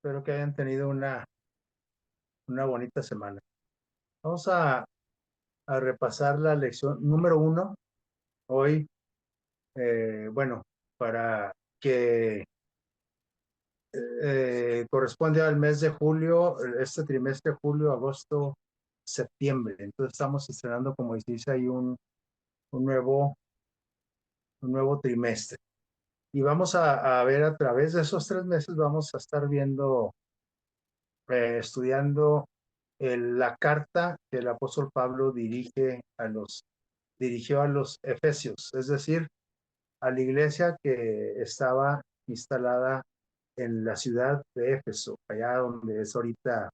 Espero que hayan tenido una bonita semana. Vamos a repasar la lección número 1 hoy. Bueno, para que corresponde al mes de julio, este trimestre, julio, agosto, septiembre. Entonces estamos estrenando, como dice ahí, un nuevo, un nuevo trimestre. Y vamos a ver a través de esos 3 meses, vamos a estar viendo, estudiando la carta que el apóstol Pablo dirigió a los efesios, es decir, a la iglesia que estaba instalada en la ciudad de Éfeso, allá donde es ahorita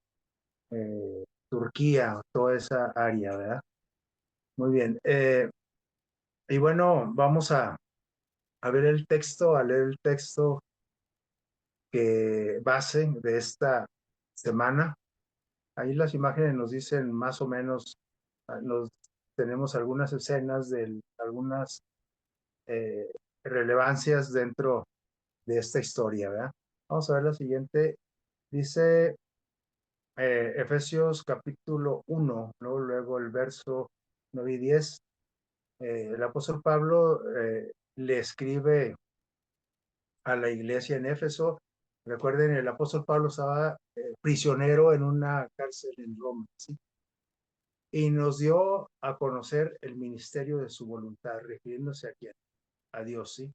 Turquía, toda esa área, ¿verdad? Muy bien. Y bueno, vamos a ver el texto, a leer el texto que base de esta semana. Ahí las imágenes nos dicen más o menos, nos tenemos algunas escenas de algunas eh, relevancias dentro de esta historia, ¿verdad? Vamos a ver la siguiente. Dice Efesios capítulo 1, ¿no? Luego el verso 9 y 10. El apóstol Pablo le escribe a la iglesia en Éfeso. Recuerden, el apóstol Pablo estaba prisionero en una cárcel en Roma, ¿sí? Y nos dio a conocer el ministerio de su voluntad, refiriéndose a quién, a Dios, ¿sí?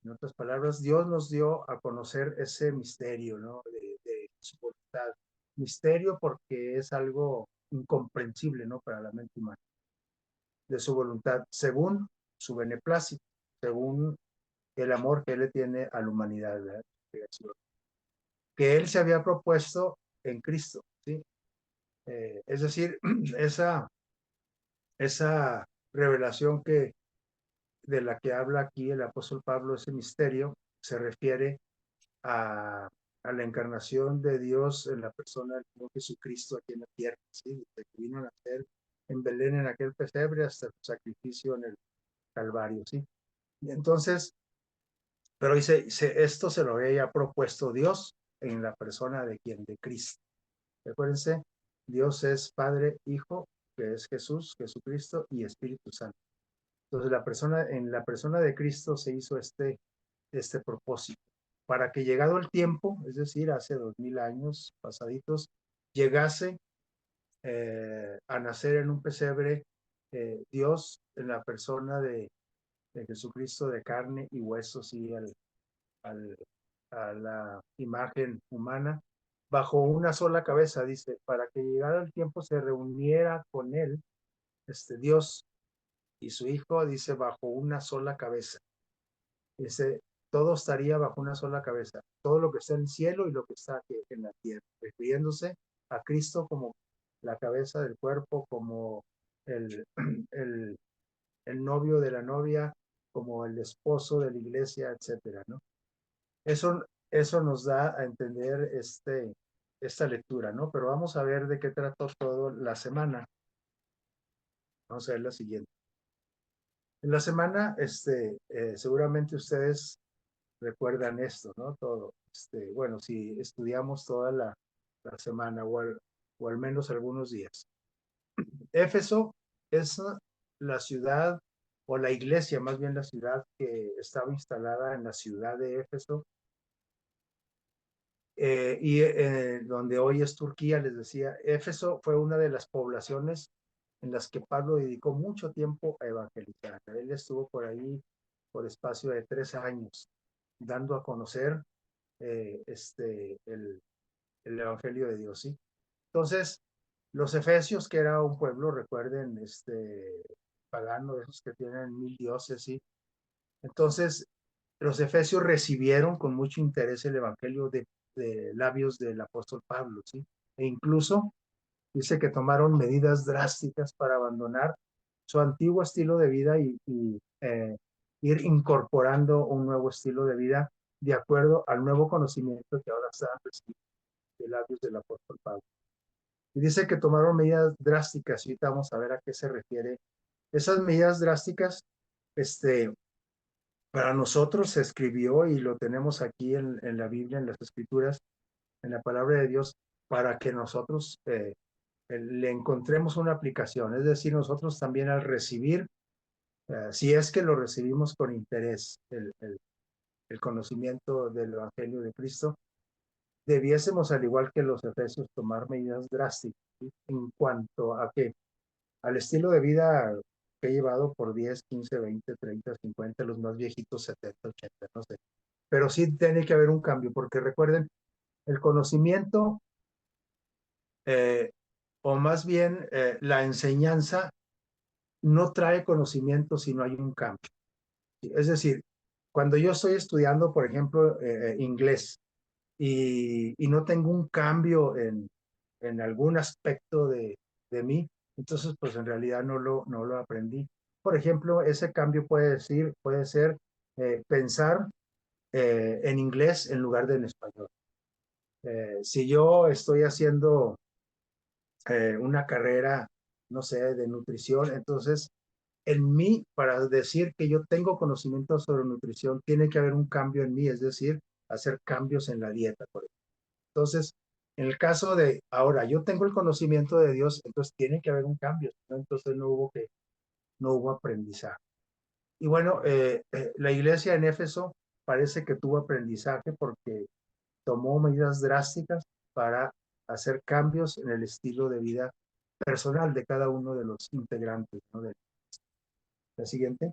En otras palabras, Dios nos dio a conocer ese misterio, ¿no? De su voluntad. Misterio porque es algo incomprensible, ¿no? Para la mente humana. De su voluntad, según su beneplácito, según el amor que Él le tiene a la humanidad, ¿verdad? Que Él se había propuesto en Cristo, ¿sí? Es decir, esa, esa revelación de la que habla aquí el apóstol Pablo, ese misterio, se refiere a la encarnación de Dios en la persona del Señor Jesucristo aquí en la tierra, ¿sí? Desde que vino a nacer en Belén, en aquel pesebre, hasta su sacrificio en el Calvario, ¿sí? Y entonces, pero dice, esto se lo había propuesto Dios en la persona de quien, de Cristo. Recuérdense, Dios es Padre, Hijo, que es Jesús, Jesucristo y Espíritu Santo. Entonces, en la persona de Cristo se hizo este propósito, para que llegado el tiempo, es decir, hace 2000 años pasaditos, llegase a nacer en un pesebre Dios en la persona de Jesucristo de carne y huesos y al, a la imagen humana, bajo una sola cabeza, dice, para que llegado el tiempo se reuniera con él, Dios y su Hijo, dice, bajo una sola cabeza. Dice, todo estaría bajo una sola cabeza, todo lo que está en el cielo y lo que está aquí en la tierra, refiriéndose a Cristo como la cabeza del cuerpo, como el, el, el novio de la novia, como el esposo de la iglesia, etcétera, ¿no? Eso nos da a entender esta lectura, ¿no? Pero vamos a ver de qué trató todo la semana. Vamos a ver la siguiente. En la semana, seguramente ustedes recuerdan esto, ¿no? Todo. Bueno, si estudiamos toda la semana o al menos algunos días. Éfeso es la ciudad o la iglesia, más bien la ciudad que estaba instalada en la ciudad de Éfeso y donde hoy es Turquía, les decía, Éfeso fue una de las poblaciones en las que Pablo dedicó mucho tiempo a evangelizar. Él estuvo por ahí por espacio de 3 años, dando a conocer el Evangelio de Dios, ¿sí? Entonces, los efesios, que era un pueblo, recuerden, pagano, esos que tienen 1000 dioses, ¿sí? Entonces, los efesios recibieron con mucho interés el Evangelio de labios del apóstol Pablo, ¿sí? E incluso dice que tomaron medidas drásticas para abandonar su antiguo estilo de vida y ir incorporando un nuevo estilo de vida de acuerdo al nuevo conocimiento que ahora estaban recibiendo de labios del apóstol Pablo. Y dice que tomaron medidas drásticas, y ahorita vamos a ver a qué se refiere. Esas medidas drásticas, para nosotros se escribió y lo tenemos aquí en la Biblia, en las Escrituras, en la palabra de Dios para que nosotros le encontremos una aplicación. Es decir, nosotros también al recibir, si es que lo recibimos con interés, el conocimiento del Evangelio de Cristo, debiésemos, al igual que los efesios, tomar medidas drásticas, ¿sí? En cuanto a que al estilo de vida que he llevado por 10, 15, 20, 30, 50, los más viejitos 70, 80, no sé. Pero sí tiene que haber un cambio, porque recuerden, el conocimiento, eh, o más bien la enseñanza, no trae conocimiento si no hay un cambio. Es decir, cuando yo estoy estudiando, por ejemplo, inglés, y no tengo un cambio en algún aspecto de mí, entonces pues en realidad no lo aprendí. Por ejemplo, ese cambio puede ser pensar en inglés en lugar de en español. Si yo estoy haciendo una carrera, no sé, de nutrición, entonces en mí, para decir que yo tengo conocimiento sobre nutrición, tiene que haber un cambio en mí, es decir, hacer cambios en la dieta, por ejemplo. Entonces, en el caso de ahora, yo tengo el conocimiento de Dios, entonces tiene que haber un cambio, ¿no? Entonces no hubo aprendizaje. Y bueno, la iglesia en Éfeso parece que tuvo aprendizaje porque tomó medidas drásticas para hacer cambios en el estilo de vida personal de cada uno de los integrantes, ¿no? La siguiente.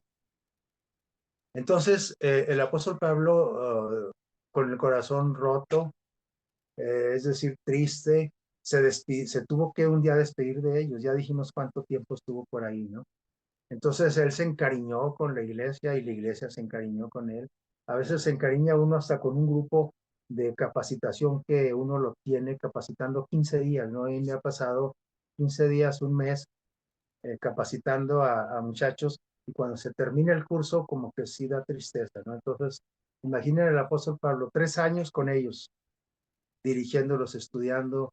Entonces, el apóstol Pablo, con el corazón roto, es decir, triste, se tuvo que un día despedir de ellos. Ya dijimos cuánto tiempo estuvo por ahí, ¿no? Entonces él se encariñó con la iglesia y la iglesia se encariñó con él. A veces se encariña uno hasta con un grupo de capacitación que uno lo tiene capacitando 15 días, ¿no? Y me ha pasado 15 días, un mes, capacitando a muchachos, y cuando se termina el curso como que sí da tristeza, ¿no? Entonces, imaginen el apóstol Pablo, 3 años con ellos, dirigiéndolos, estudiando,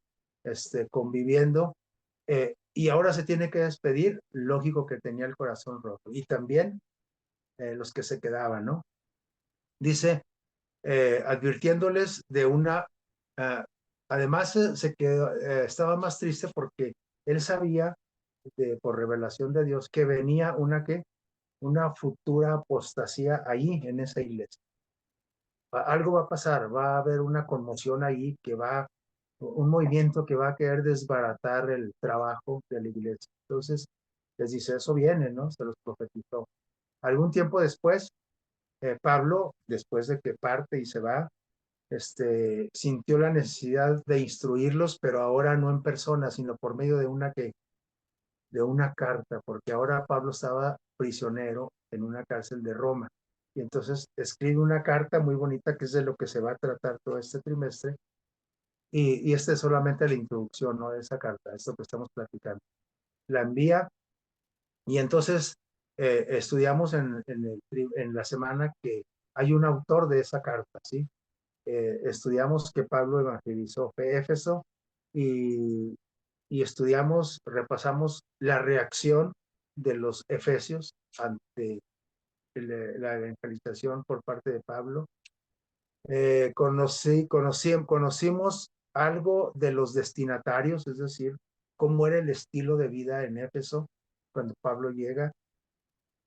conviviendo, y ahora se tiene que despedir, lógico que tenía el corazón roto. Y también los que se quedaban, ¿no? Dice, advirtiéndoles de una, uh, además se quedó, estaba más triste porque él sabía, por revelación de Dios, que venía una futura apostasía ahí en esa iglesia. Algo va a pasar, va a haber una conmoción ahí un movimiento que va a querer desbaratar el trabajo de la iglesia. Entonces, les dice, eso viene, ¿no? Se los profetizó. Algún tiempo después, Pablo, después de que parte y se va, sintió la necesidad de instruirlos, pero ahora no en persona, sino por medio de una carta, porque ahora Pablo estaba prisionero en una cárcel de Roma. Y entonces escribe una carta muy bonita que es de lo que se va a tratar todo este trimestre. Y esta es solamente la introducción, ¿no? De esa carta, esto que estamos platicando. La envía y entonces estudiamos en la semana que hay un autor de esa carta, ¿sí? Estudiamos que Pablo evangelizó Éfeso y, y estudiamos, repasamos la reacción de los efesios ante la evangelización por parte de Pablo. Conocimos algo de los destinatarios, es decir, cómo era el estilo de vida en Éfeso cuando Pablo llega,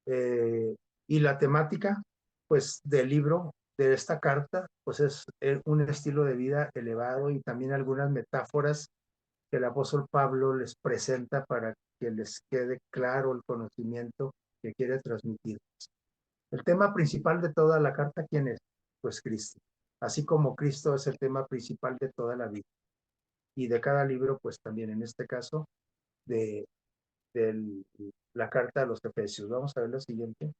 eh, y la temática, pues, del libro, de esta carta, pues es un estilo de vida elevado y también algunas metáforas que el apóstol Pablo les presenta para que les quede claro el conocimiento que quiere transmitir. El tema principal de toda la carta, ¿quién es? Pues Cristo. Así como Cristo es el tema principal de toda la vida. Y de cada libro, pues también en este caso, de, de la carta a los Efesios. Vamos a ver la siguiente.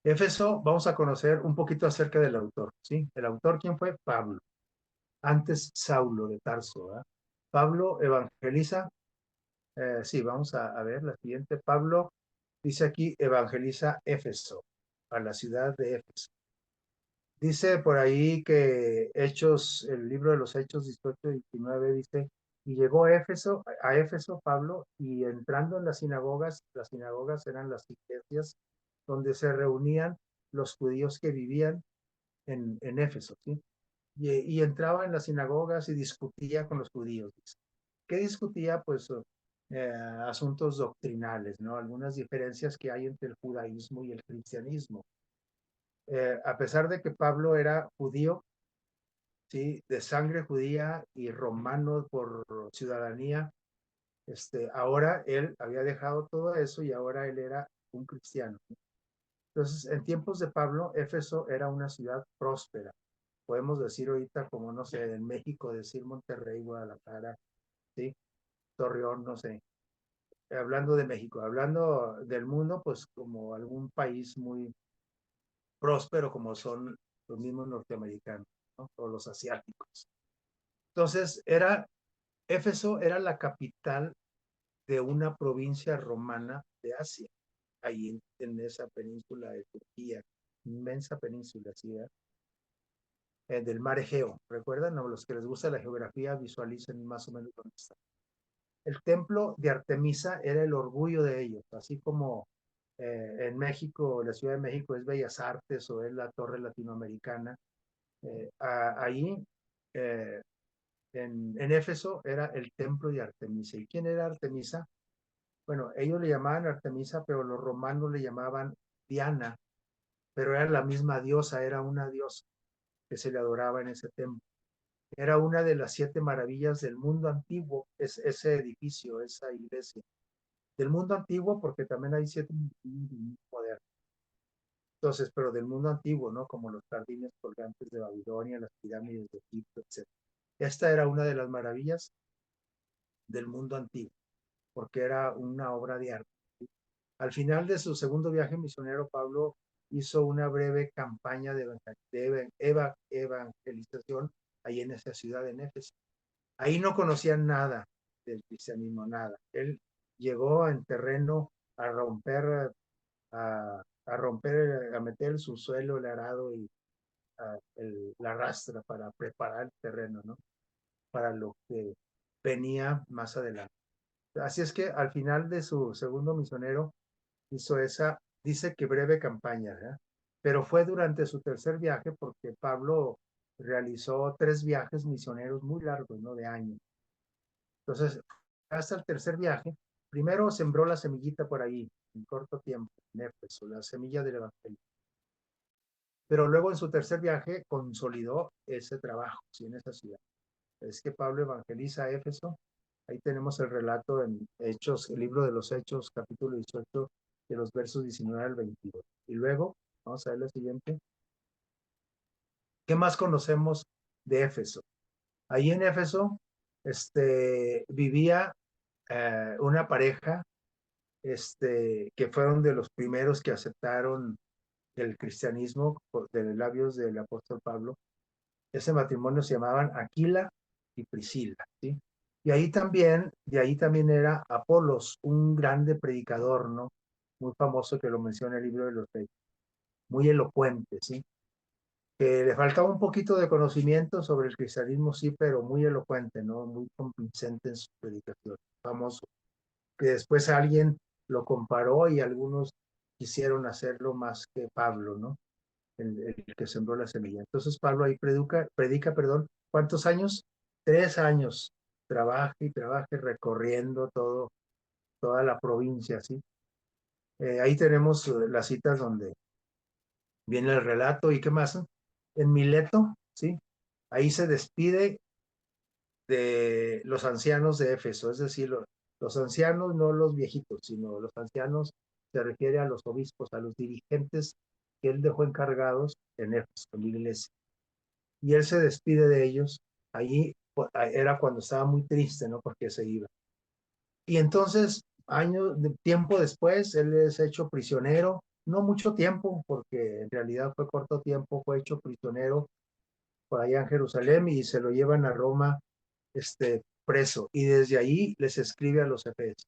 Éfeso, vamos a conocer un poquito acerca del autor, ¿sí? El autor, ¿quién fue? Pablo. Antes Saulo de Tarso, ¿verdad? Pablo evangeliza, sí, vamos a ver la siguiente. Pablo dice aquí, evangeliza Éfeso, a la ciudad de Éfeso. Dice por ahí que Hechos, el libro de los Hechos 18 y 19 dice, y llegó a Éfeso Pablo, y entrando en las sinagogas eran las iglesias donde se reunían los judíos que vivían en Éfeso, ¿sí? y entraba en las sinagogas y discutía con los judíos. ¿Qué discutía? Pues asuntos doctrinales, ¿no? Algunas diferencias que hay entre el judaísmo y el cristianismo. A pesar de que Pablo era judío, ¿sí? De sangre judía y romano por ciudadanía, ahora él había dejado todo eso y ahora él era un cristiano. Entonces, en tiempos de Pablo, Éfeso era una ciudad próspera. Podemos decir ahorita, como no sé, en México, decir Monterrey, Guadalajara, ¿sí? Torreón, no sé. Hablando de México, hablando del mundo, pues como algún país muy próspero como son los mismos norteamericanos, ¿no? O los asiáticos. Entonces, Éfeso era la capital de una provincia romana de Asia, ahí en esa península de Turquía, inmensa península, ¿sí? Del mar Egeo. ¿Recuerdan? A los que les gusta la geografía visualicen más o menos dónde está. El templo de Artemisa era el orgullo de ellos, así como en México, la Ciudad de México es Bellas Artes o es la Torre Latinoamericana. Ahí, eh, en Éfeso, era el templo de Artemisa. ¿Y quién era Artemisa? Bueno, ellos le llamaban Artemisa, pero los romanos le llamaban Diana, pero era la misma diosa, era una diosa que se le adoraba en ese templo. Era una de las 7 maravillas del mundo antiguo, ese edificio, esa iglesia. Del mundo antiguo, porque también hay 7 maravillas del mundo moderno. Entonces, pero del mundo antiguo, ¿no? Como los jardines colgantes de Babilonia, las pirámides de Egipto, etc. Esta era una de las maravillas del mundo antiguo, porque era una obra de arte. Al final de su segundo viaje misionero, Pablo hizo una breve campaña de evangelización ahí en esa ciudad de Éfeso. Ahí no conocían nada del cristianismo, nada. Él llegó en terreno a romper, a meter el subsuelo, el arado y la rastra para preparar el terreno, ¿no? Para lo que venía más adelante. Así es que al final de su segundo misionero hizo esa, dice que breve campaña, ¿verdad? Pero fue durante su tercer viaje porque Pablo realizó 3 viajes misioneros muy largos, ¿no? De años. Entonces, hasta el tercer viaje, primero sembró la semillita por ahí, en corto tiempo, en Éfeso, la semilla del Evangelio. Pero luego en su tercer viaje consolidó ese trabajo, ¿sí? En esa ciudad. Es que Pablo evangeliza a Éfeso. Ahí tenemos el relato en Hechos, el libro de los Hechos, capítulo 18, de los versos 19 al 22. Y luego, vamos a ver la siguiente. ¿Qué más conocemos de Éfeso? Ahí en Éfeso vivía una pareja que fueron de los primeros que aceptaron el cristianismo de los labios del apóstol Pablo. Ese matrimonio se llamaban Aquila y Priscila, ¿sí? Y ahí también, de ahí también era Apolos, un grande predicador, ¿no? Muy famoso que lo menciona el libro de los Reyes, muy elocuente, ¿sí? Que le faltaba un poquito de conocimiento sobre el cristianismo, sí, pero muy elocuente, ¿no? Muy convincente en su predicación, famoso. Que después alguien lo comparó y algunos quisieron hacerlo más que Pablo, ¿no? El que sembró la semilla. Entonces Pablo ahí predica, perdón, ¿cuántos años? 3 años. Trabaja y trabaja recorriendo toda la provincia, ¿sí? Ahí tenemos las citas donde viene el relato y qué más. En Mileto, ¿sí? Ahí se despide de los ancianos de Éfeso, es decir, los ancianos, no los viejitos, sino los ancianos se refiere a los obispos, a los dirigentes que él dejó encargados en Éfeso, en la iglesia. Y él se despide de ellos. Allí era cuando estaba muy triste, ¿no? Porque se iba. Y entonces, tiempo después, él es hecho prisionero, no mucho tiempo, porque en realidad fue corto tiempo, fue hecho prisionero por allá en Jerusalén y se lo llevan a Roma, preso. Y desde ahí les escribe a los efesios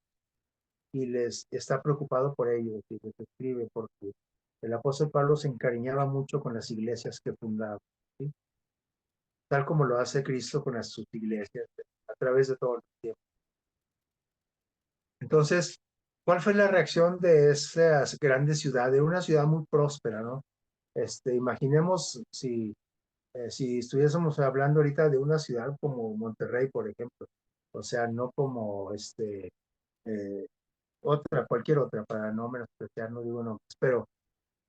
y les está preocupado por ellos y les escribe porque el apóstol Pablo se encariñaba mucho con las iglesias que fundaba, ¿sí? Tal como lo hace Cristo con sus iglesias a través de todo el tiempo. Entonces, ¿cuál fue la reacción de esas grandes ciudades? De una ciudad muy próspera, ¿no? Imaginemos si Si estuviésemos hablando ahorita de una ciudad como Monterrey, por ejemplo, o sea, no como eh, otra, cualquier otra, para no menospreciar, no digo nombres, pero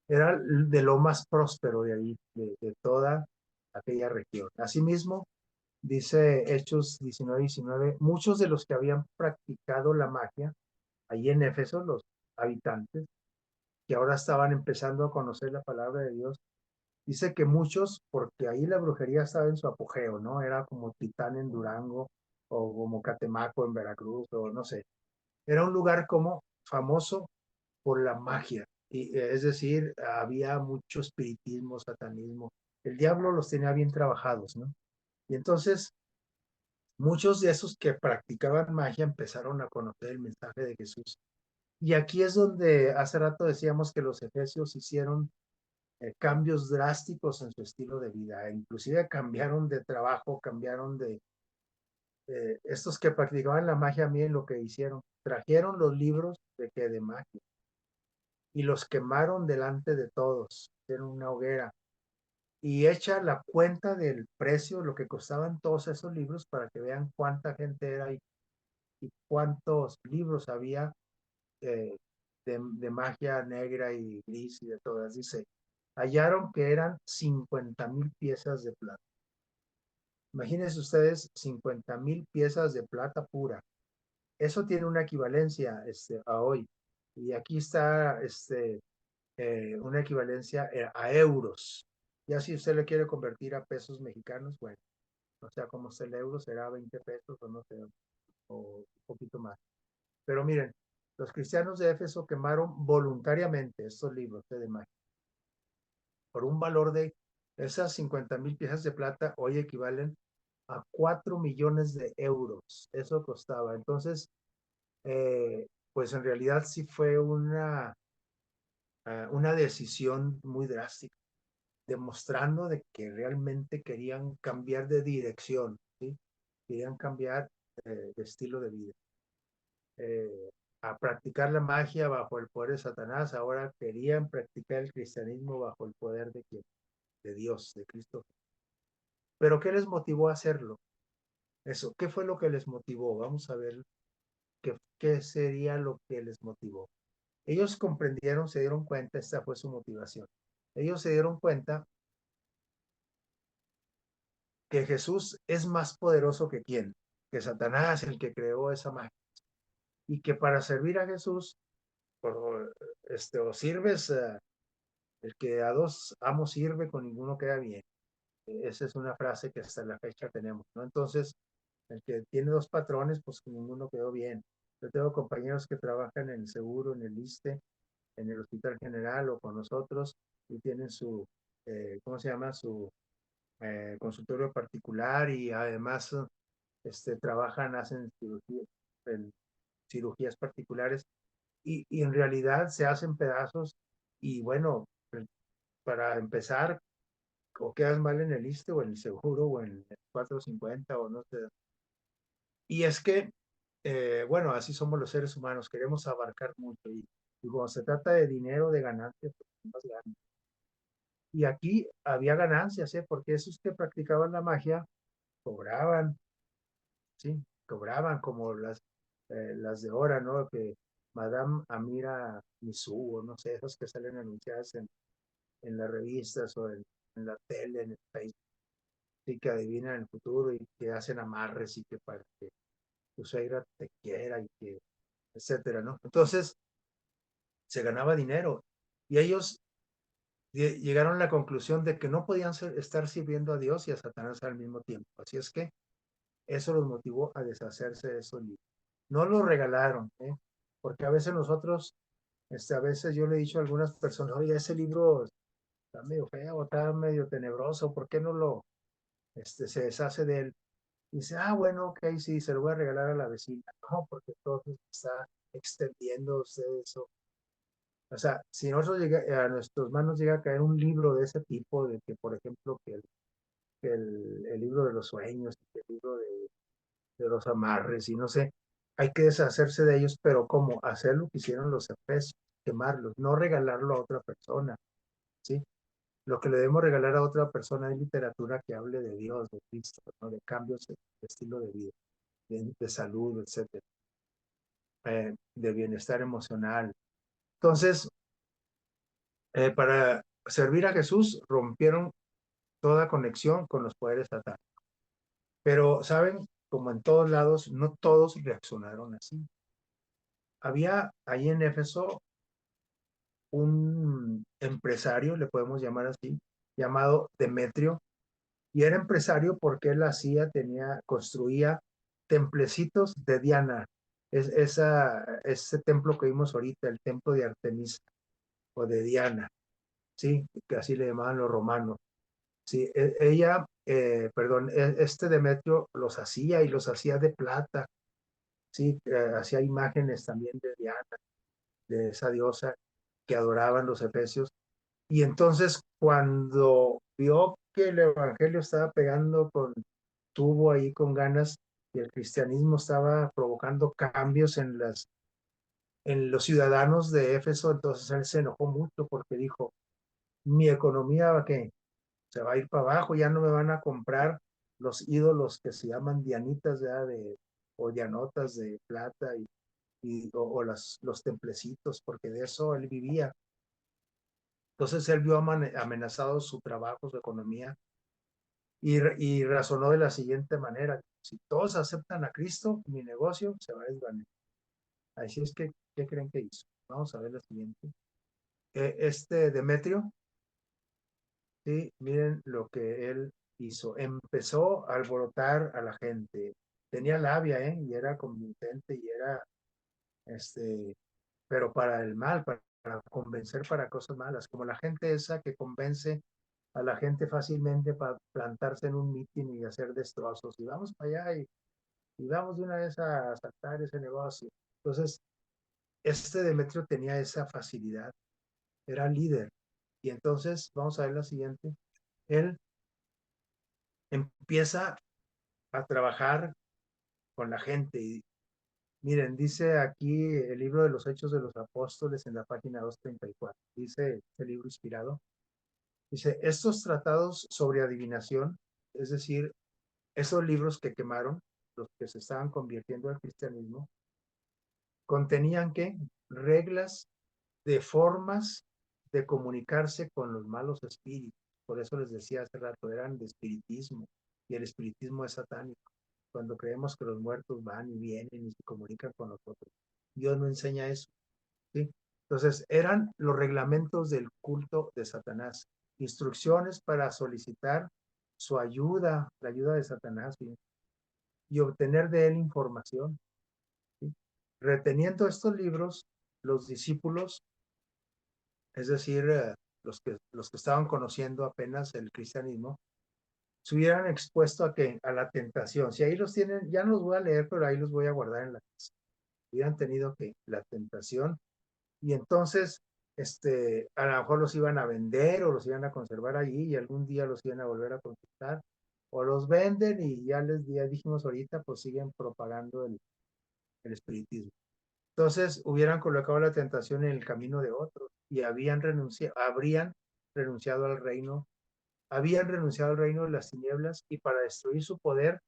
era de lo más próspero de ahí, de toda aquella región. Asimismo, dice Hechos 19:19, muchos de los que habían practicado la magia, ahí en Éfeso, los habitantes, que ahora estaban empezando a conocer la palabra de Dios, dice que muchos, porque ahí la brujería estaba en su apogeo, ¿no? Era como Titán en Durango o como Catemaco en Veracruz o no sé. Era un lugar como famoso por la magia. Y, es decir, había mucho espiritismo, satanismo. El diablo los tenía bien trabajados, ¿no? Y entonces muchos de esos que practicaban magia empezaron a conocer el mensaje de Jesús. Y aquí es donde hace rato decíamos que los efesios hicieron cambios drásticos en su estilo de vida. Inclusive cambiaron de trabajo, cambiaron de... estos que practicaban la magia, miren lo que hicieron. Trajeron los libros de magia y los quemaron delante de todos en una hoguera. Y echa la cuenta del precio, lo que costaban todos esos libros para que vean cuánta gente era y cuántos libros había de magia negra y gris y de todas. Dice, hallaron que eran 50,000 piezas de plata. Imagínense ustedes 50,000 piezas de plata pura. Eso tiene una equivalencia a hoy. Y aquí está una equivalencia a euros. Ya si usted le quiere convertir a pesos mexicanos, bueno, o sea, como es el euro, será 20 pesos o no sé, o un poquito más. Pero miren, los cristianos de Éfeso quemaron voluntariamente estos libros de magia por un valor de esas 50,000 piezas de plata, hoy equivalen a 4 millones de euros. Eso costaba. Entonces, pues en realidad sí fue una decisión muy drástica, demostrando de que realmente querían cambiar de dirección, ¿sí? Querían cambiar de estilo de vida. A practicar la magia bajo el poder de Satanás, ahora querían practicar el cristianismo bajo el poder de Dios, de Cristo. Pero ¿qué les motivó a hacerlo? Eso, ¿qué fue lo que les motivó? Vamos a ver qué sería lo que les motivó. Ellos comprendieron, se dieron cuenta, esta fue su motivación. Ellos se dieron cuenta que Jesús es más poderoso que quién, que Satanás, el que creó esa magia, y que para servir a Jesús, o sirves, el que a dos amos sirve, con ninguno queda bien. Esa es una frase que hasta la fecha tenemos, ¿no? Entonces, el que tiene dos patrones, pues con ninguno quedó bien. Yo tengo compañeros que trabajan en el seguro, en el ISSSTE, en el Hospital General o con nosotros y tienen su, ¿cómo se llama? Su consultorio particular y además trabajan, hacen en cirugías particulares y en realidad se hacen pedazos y bueno, para empezar, o quedas mal en el ISSSTE o en el seguro o en el 450 o no sé. Y es que, bueno, así somos los seres humanos, queremos abarcar mucho y cuando se trata de dinero, de ganancias, pues más ganan. Y aquí había ganancias, ¿eh? Porque esos que practicaban la magia cobraban, ¿sí? Cobraban como las de ahora, ¿no? Que Madame Amira Misu, o no sé, esas que salen anunciadas en las revistas o en la tele, en el Facebook, sí, que adivinan el futuro y que hacen amarres y que para que tu suegra te quiera y que, etcétera, ¿no? Entonces, se ganaba dinero y ellos llegaron a la conclusión de que no podían estar sirviendo a Dios y a Satanás al mismo tiempo. Así es que eso los motivó a deshacerse de esos libros. No los regalaron, ¿eh? Porque a veces nosotros, a veces yo le he dicho a algunas personas, oye, ese libro está medio feo, está medio tenebroso, ¿por qué no se deshace de él? Y dice, ah, bueno, ok, sí, se lo voy a regalar a la vecina. No, porque entonces está extendiendo usted eso. O sea, si nosotros a nuestras manos llega a caer un libro de ese tipo, de que, por ejemplo, el libro de los sueños, el libro de los amarres y no sé, hay que deshacerse de ellos, pero ¿cómo? Hacer lo que hicieron los efesios, quemarlos, no regalarlo a otra persona, ¿sí? Lo que le debemos regalar a otra persona es literatura que hable de Dios, de Cristo, ¿no? De cambios de estilo de vida, de salud, etcétera, de bienestar emocional. Entonces, para servir a Jesús, rompieron toda conexión con los poderes satánicos. Pero, ¿saben? Como en todos lados, no todos reaccionaron así. Había ahí en Éfeso un empresario, le podemos llamar así, llamado Demetrio, y era empresario porque él construía templecitos de Diana, ese templo que vimos ahorita, el templo de Artemisa o de Diana, sí, que así le llamaban los romanos. Sí, perdón, este Demetrio los hacía y los hacía de plata, sí, hacía imágenes también de Diana, de esa diosa que adoraban los efesios. Y entonces cuando vio que el evangelio estaba pegando tuvo ahí con ganas y el cristianismo estaba provocando cambios en los ciudadanos de Éfeso, entonces él se enojó mucho porque dijo, mi economía va que se va a ir para abajo, ya no me van a comprar los ídolos que se llaman dianitas ya o dianotas de plata o los templecitos, porque de eso él vivía. Entonces él vio amenazado su trabajo, su economía, y razonó de la siguiente manera: si todos aceptan a Cristo, mi negocio se va a desvanecer. Así es que, ¿qué creen que hizo? Vamos a ver la siguiente. Este Demetrio, sí, miren lo que él hizo. Empezó a alborotar a la gente. Tenía labia, ¿eh? Y era convincente y era, este, pero para el mal, para convencer para cosas malas, como la gente esa que convence a la gente fácilmente para plantarse en un mitin y hacer destrozos. Y vamos para allá y vamos de una vez a asaltar ese negocio. Entonces, este Demetrio tenía esa facilidad, era líder. Y entonces, vamos a ver la siguiente. Él empieza a trabajar con la gente. Y miren, dice aquí el libro de los Hechos de los Apóstoles en la página 234. Dice el libro inspirado. Dice, estos tratados sobre adivinación, es decir, esos libros que quemaron, los que se estaban convirtiendo al cristianismo, contenían que reglas de formas de comunicarse con los malos espíritus. Por eso les decía hace rato, eran de espiritismo, y el espiritismo es satánico. Cuando creemos que los muertos van y vienen y se comunican con nosotros, Dios no enseña eso, ¿sí? Entonces, eran los reglamentos del culto de Satanás, instrucciones para solicitar su ayuda, la ayuda de Satanás, ¿sí? Y obtener de él información, ¿sí? Reteniendo estos libros, los discípulos, es decir, los que estaban conociendo apenas el cristianismo, se hubieran expuesto a la tentación. Si ahí los tienen, ya no los voy a leer, pero ahí los voy a guardar en la casa. Hubieran tenido que la tentación, y entonces a lo mejor los iban a vender o los iban a conservar allí y algún día los iban a volver a conquistar, o los venden y ya dijimos ahorita, pues siguen propagando el espiritismo. Entonces hubieran colocado la tentación en el camino de otros y habrían renunciado al reino, habían renunciado al reino de las tinieblas, y para destruir su poder,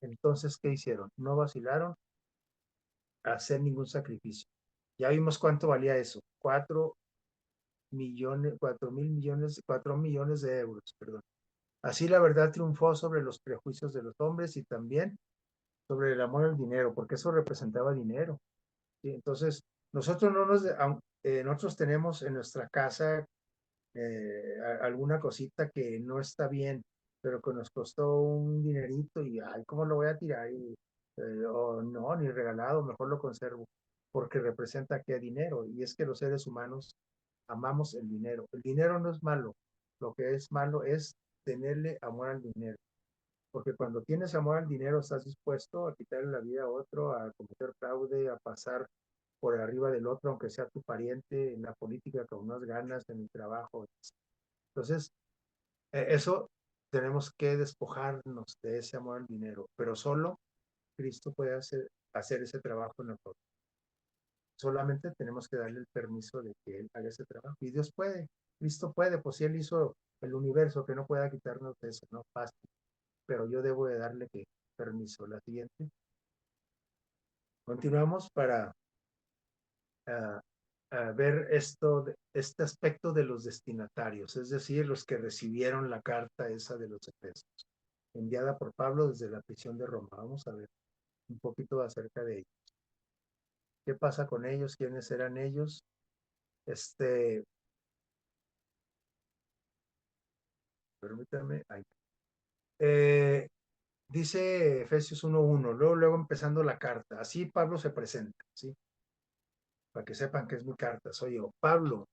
entonces, ¿qué hicieron? No vacilaron a hacer ningún sacrificio. Ya vimos cuánto valía eso: 4 millones de euros, perdón. Así la verdad triunfó sobre los prejuicios de los hombres y también sobre el amor al dinero, porque eso representaba dinero, ¿sí? Entonces, nosotros no nos, nosotros tenemos en nuestra casa alguna cosita que no está bien, pero que nos costó un dinerito y, ay, ¿cómo lo voy a tirar? O no, ni regalado, mejor lo conservo, porque representa que dinero. Y es que los seres humanos amamos el dinero. El dinero no es malo, lo que es malo es tenerle amor al dinero. Porque cuando tienes amor al dinero, estás dispuesto a quitarle la vida a otro, a cometer fraude, a pasar por arriba del otro, aunque sea tu pariente, en la política con unas ganas, en el trabajo. Entonces, eso tenemos que despojarnos de ese amor al dinero, pero solo Cristo puede hacer ese trabajo en nosotros. Solamente tenemos que darle el permiso de que Él haga ese trabajo, y Dios puede. Cristo puede, pues si Él hizo el universo, que no pueda quitarnos de eso, no fácil, pero yo debo de darle que permiso. La siguiente. Continuamos para uh, ver este aspecto de los destinatarios, es decir, los que recibieron la carta esa de los Efesios, enviada por Pablo desde la prisión de Roma. Vamos a ver un poquito acerca de ellos. ¿Qué pasa con ellos? ¿Quiénes eran ellos? Permítanme. Dice Efesios 1:1, luego empezando la carta. Así Pablo se presenta, ¿sí? Para que sepan que es mi carta, soy yo, Pablo.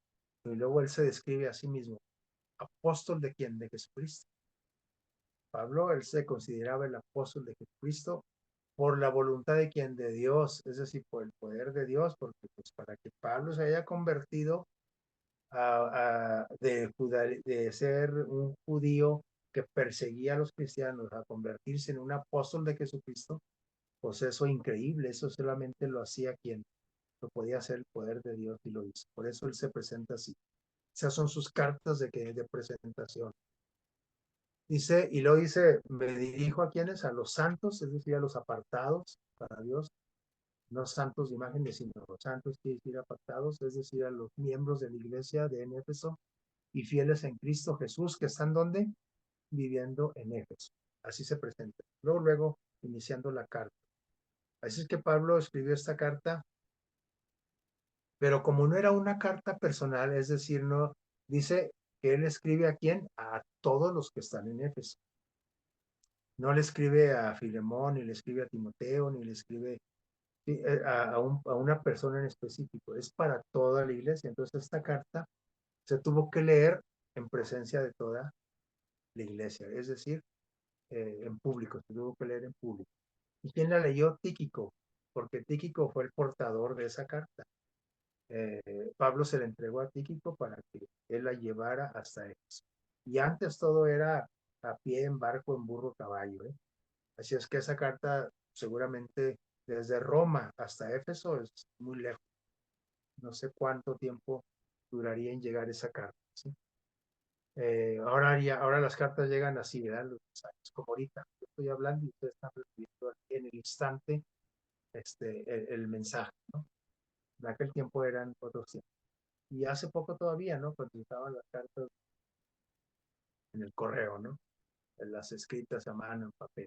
Y luego él se describe a sí mismo, apóstol de quién, de Jesucristo. Pablo, él se consideraba el apóstol de Jesucristo por la voluntad de quien, de Dios, es decir, por el poder de Dios, porque pues para que Pablo se haya convertido de ser un judío que perseguía a los cristianos a convertirse en un apóstol de Jesucristo, pues eso increíble, eso solamente lo hacía quien lo podía hacer, el poder de Dios, y lo hizo. Por eso él se presenta así. Esas son sus cartas de presentación. Dice, y luego dice, me dirijo a quienes, a los santos, es decir, a los apartados para Dios, no santos de imágenes, sino santos, quiere decir apartados, es decir, a los miembros de la iglesia de Éfeso y fieles en Cristo Jesús, que están donde, viviendo en Éfeso. Así se presenta. Luego, iniciando la carta. Así es que Pablo escribió esta carta, pero como no era una carta personal, es decir, no dice que él escribe a quién, a todos los que están en Éfeso. No le escribe a Filemón, ni le escribe a Timoteo, ni le escribe a una persona en específico, es para toda la iglesia. Entonces esta carta se tuvo que leer en presencia de toda la iglesia, es decir, en público, se tuvo que leer en público. ¿Y quién la leyó? Tíquico, porque Tíquico fue el portador de esa carta. Pablo se la entregó a Tíquico para que él la llevara hasta eso. Y antes todo era a pie, en barco, en burro, caballo. Así es que esa carta seguramente desde Roma hasta Éfeso es muy lejos. No sé cuánto tiempo duraría en llegar esa carta. ¿Sí? Ahora las cartas llegan así, ¿verdad? Los mensajes, como ahorita. Yo estoy hablando y ustedes están recibiendo aquí en el instante el mensaje, ¿no? En aquel tiempo eran otros tiempos. Y hace poco todavía, ¿no? Cuando estaban las cartas en el correo, ¿no? Las escritas a mano, en papel.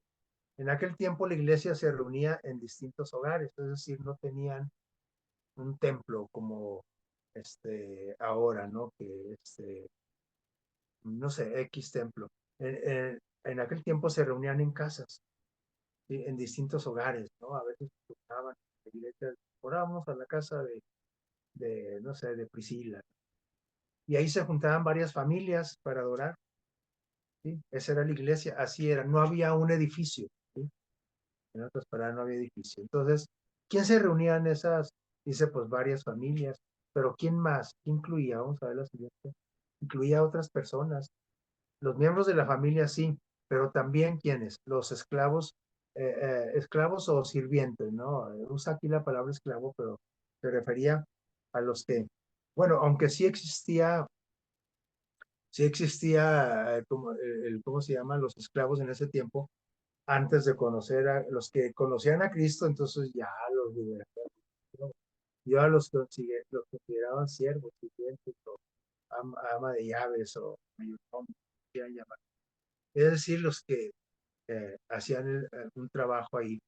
En aquel tiempo la iglesia se reunía en distintos hogares, es decir, no tenían un templo como ahora, ¿no? Que no sé, X templo. En aquel tiempo se reunían en casas, ¿sí? En distintos hogares, ¿no? A veces juntaban iglesias, orábamos a la casa no sé, de Priscila. Y ahí se juntaban varias familias para adorar, ¿sí? Esa era la iglesia, así era, no había un edificio, ¿sí? En otras palabras, no había edificio. Entonces, ¿quién se reunía en esas? Dice, pues varias familias, pero ¿quién más? ¿Qué incluía? Vamos a ver la siguiente. Incluía a otras personas. Los miembros de la familia sí, pero también ¿quiénes? Los esclavos, esclavos o sirvientes, ¿no? Usa aquí la palabra esclavo, pero se refería a los que, bueno, aunque sí existía, ¿cómo se llaman? Los esclavos en ese tiempo, antes de conocer a los que conocían a Cristo, entonces ya los liberaron, ¿no? Ya los consideraban siervos, sirvientes, o ama de llaves, o mayordomo, quieran llamar. Es decir, los que hacían un trabajo ahí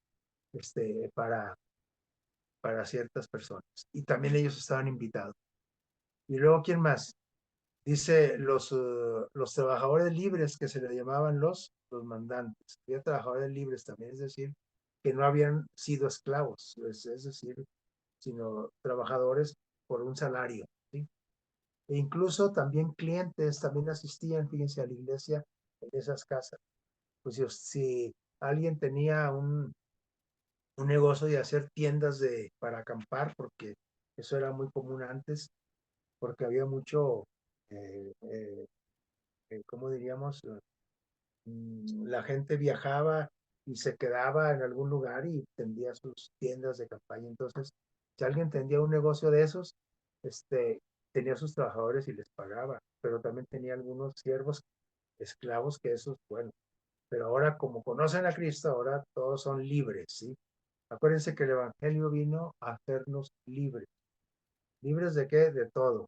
para ciertas personas. Y también ellos estaban invitados. Y luego, ¿quién más? Dice los trabajadores libres, que se le llamaban los mandantes. Había trabajadores libres también, es decir, que no habían sido esclavos, es decir, sino trabajadores por un salario, ¿sí? E incluso también clientes también asistían, fíjense, a la iglesia en esas casas. Pues si alguien tenía un negocio de hacer tiendas para acampar, porque eso era muy común antes, porque había mucho, eh, eh, ¿cómo diríamos? La gente viajaba y se quedaba en algún lugar y tendía sus tiendas de campaña. Entonces, si alguien tendía un negocio de esos, tenía sus trabajadores y les pagaba, pero también tenía algunos siervos, esclavos, que esos, bueno, pero ahora como conocen a Cristo, ahora todos son libres, ¿sí? Acuérdense que el Evangelio vino a hacernos libres. ¿Libres de qué? De todo,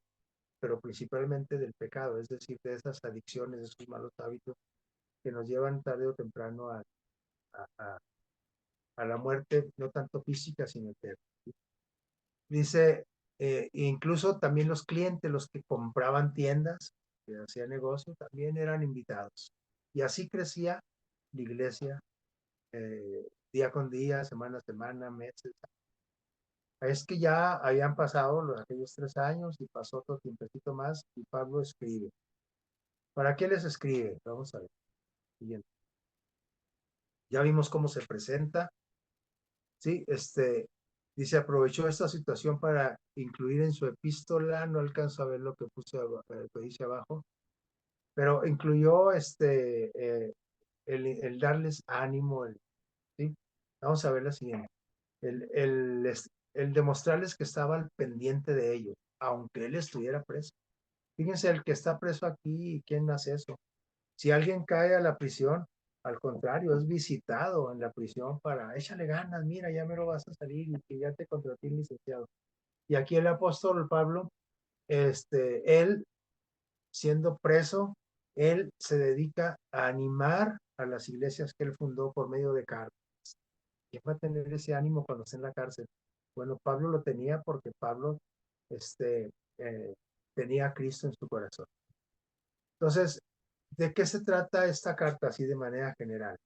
pero principalmente del pecado, es decir, de esas adicciones, de esos malos hábitos que nos llevan tarde o temprano a, a la muerte, no tanto física, sino eterna. Dice, incluso también los clientes, los que compraban tiendas, que hacían negocio, también eran invitados. Y así crecía la iglesia día con día, semana a semana, meses. Es que ya habían pasado aquellos 3 años y pasó otro tiempecito más y Pablo escribe. ¿Para qué les escribe? Vamos a ver. Siguiente. Ya vimos cómo se presenta. Sí, dice, aprovechó esta situación para incluir en su epístola, no alcanzo a ver lo que puse, que dice abajo, pero incluyó el darles ánimo, ¿sí? Vamos a ver la siguiente. El, el, el demostrarles que estaba al pendiente de ellos, aunque él estuviera preso. Fíjense, el que está preso aquí, ¿quién hace eso? Si alguien cae a la prisión, al contrario, es visitado en la prisión para, échale ganas, mira, ya me lo vas a salir y que ya te contraté licenciado. Y aquí el apóstol Pablo, él siendo preso, él se dedica a animar a las iglesias que él fundó por medio de cartas. ¿Quién va a tener ese ánimo cuando está en la cárcel? Bueno, Pablo lo tenía porque Pablo este, eh, tenía a Cristo en su corazón. Entonces, ¿de qué se trata esta carta así de manera general?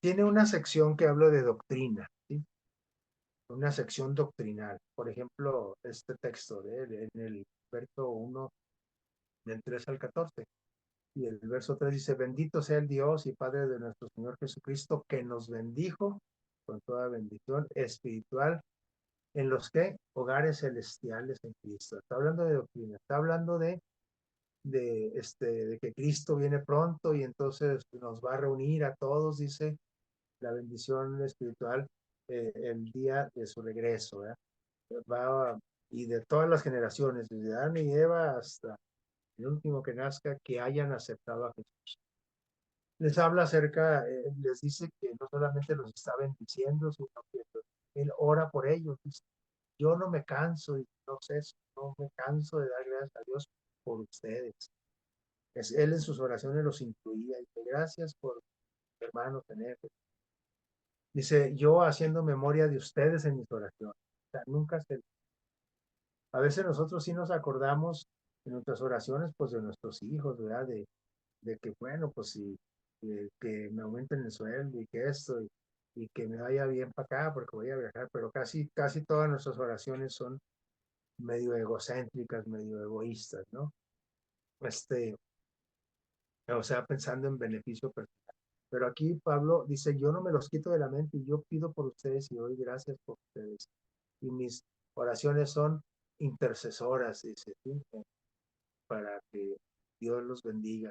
Tiene una sección que habla de doctrina, ¿sí? Una sección doctrinal. Por ejemplo, este texto de él, en el verso 1, del 3 al 14. Y el verso 3 dice, bendito sea el Dios y Padre de nuestro Señor Jesucristo, que nos bendijo con toda bendición espiritual en los que hogares celestiales en Cristo. Está hablando de doctrina, está hablando de que Cristo viene pronto y entonces nos va a reunir a todos, dice la bendición espiritual, el día de su regreso. ¿Verdad? Va, y de todas las generaciones, desde Adán y Eva hasta el último que nazca, que hayan aceptado a Jesús. Les habla acerca, les dice que no solamente los está bendiciendo, sino que él ora por ellos. Dice, yo no me canso, y no sé, no me canso de dar gracias a Dios por ustedes. Él en sus oraciones los incluía y dice, gracias por hermanos tener. Dice, yo haciendo memoria de ustedes en mis oraciones. O sea, nunca se... A veces nosotros sí nos acordamos en nuestras oraciones, pues de nuestros hijos, ¿verdad? De que, bueno, pues sí, que me aumenten el sueldo y que esto, y que me vaya bien para acá porque voy a viajar, pero casi todas nuestras oraciones son medio egocéntricas, medio egoístas, ¿no? Este, o sea, pensando en beneficio personal. Pero aquí Pablo dice, yo no me los quito de la mente y yo pido por ustedes y doy gracias por ustedes. Y mis oraciones son intercesoras, dice, ¿sí? Para que Dios los bendiga.